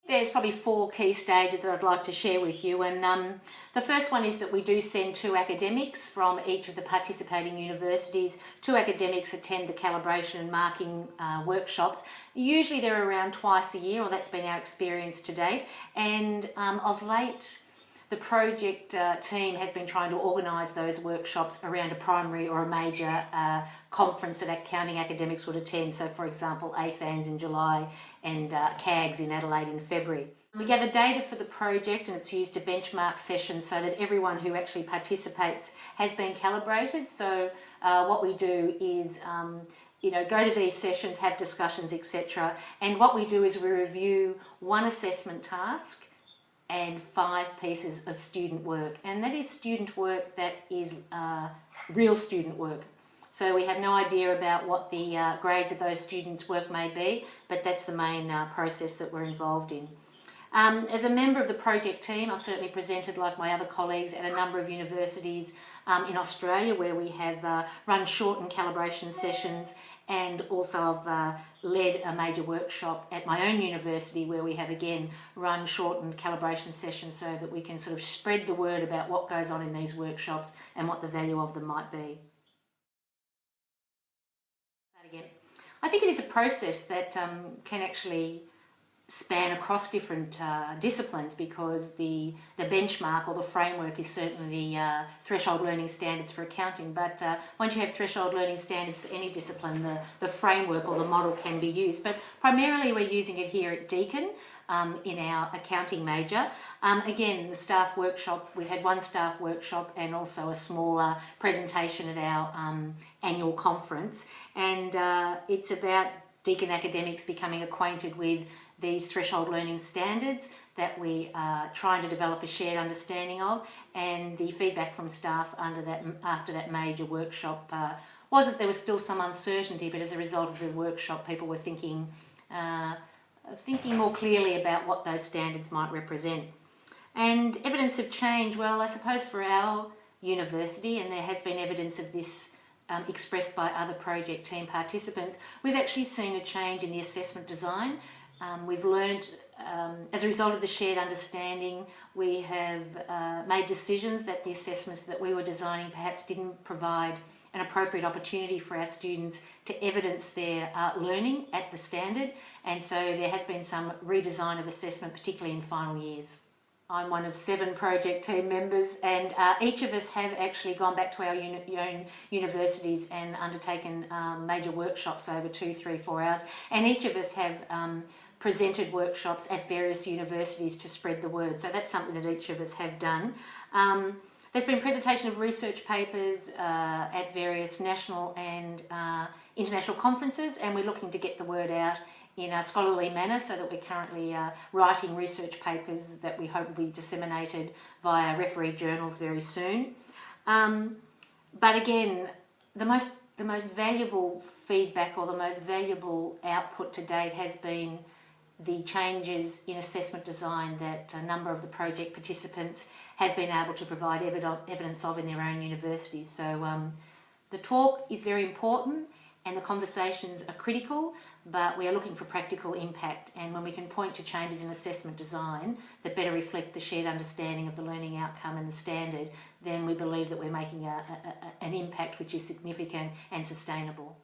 There's probably 4 key stages that I'd like to share with you, and the first one is that we do send 2 academics from each of the participating universities. 2 academics attend the calibration and marking workshops. Usually they're around twice a year, or that's been our experience to date, and of late the project team has been trying to organise those workshops around a primary or a major conference that accounting academics would attend. So for example, AFANS in July and CAGS in Adelaide in February. We gather data for the project and it's used to benchmark sessions so that everyone who actually participates has been calibrated. So what we do is go to these sessions, have discussions, etc. And what we do is we review 1 assessment task and 5 pieces of student work, and that is student work that is real student work. So we have no idea about what the grades of those students' work may be, but that's the main process that we're involved in. As a member of the project team, I've certainly presented, like my other colleagues, at a number of universities in Australia where we have run shortened calibration sessions, and also I've led a major workshop at my own university where we have again run shortened calibration sessions so that we can sort of spread the word about what goes on in these workshops and what the value of them might be. I think it is a process that can actually span across different disciplines, because the benchmark or the framework is certainly the threshold learning standards for accounting, but once you have threshold learning standards for any discipline, the framework or the model can be used. But primarily we're using it here at Deakin in our accounting major. Again, the staff workshop, we had 1 staff workshop and also a smaller presentation at our annual conference, and it's about Deakin academics becoming acquainted with these threshold learning standards that we are trying to develop a shared understanding of, and the feedback from staff after that major workshop was that there was still some uncertainty, but as a result of the workshop people were thinking more clearly about what those standards might represent. And evidence of change, well, I suppose for our university, and there has been evidence of this expressed by other project team participants, we've actually seen a change in the assessment design. We've learned, as a result of the shared understanding, we have made decisions that the assessments that we were designing perhaps didn't provide an appropriate opportunity for our students to evidence their learning at the standard, and so there has been some redesign of assessment, particularly in final years. I'm one of 7 project team members, and each of us have actually gone back to our own universities and undertaken major workshops over 2, 3, 4 hours, and each of us have presented workshops at various universities to spread the word. So that's something that each of us have done. There's been presentation of research papers at various national and international conferences, and we're looking to get the word out in a scholarly manner, so that we're currently writing research papers that we hope will be disseminated via refereed journals very soon. But again, the most valuable feedback or the most valuable output to date has been the changes in assessment design that a number of the project participants have been able to provide evidence of in their own universities. So the talk is very important and the conversations are critical, but we are looking for practical impact, and when we can point to changes in assessment design that better reflect the shared understanding of the learning outcome and the standard, then we believe that we're making an impact which is significant and sustainable.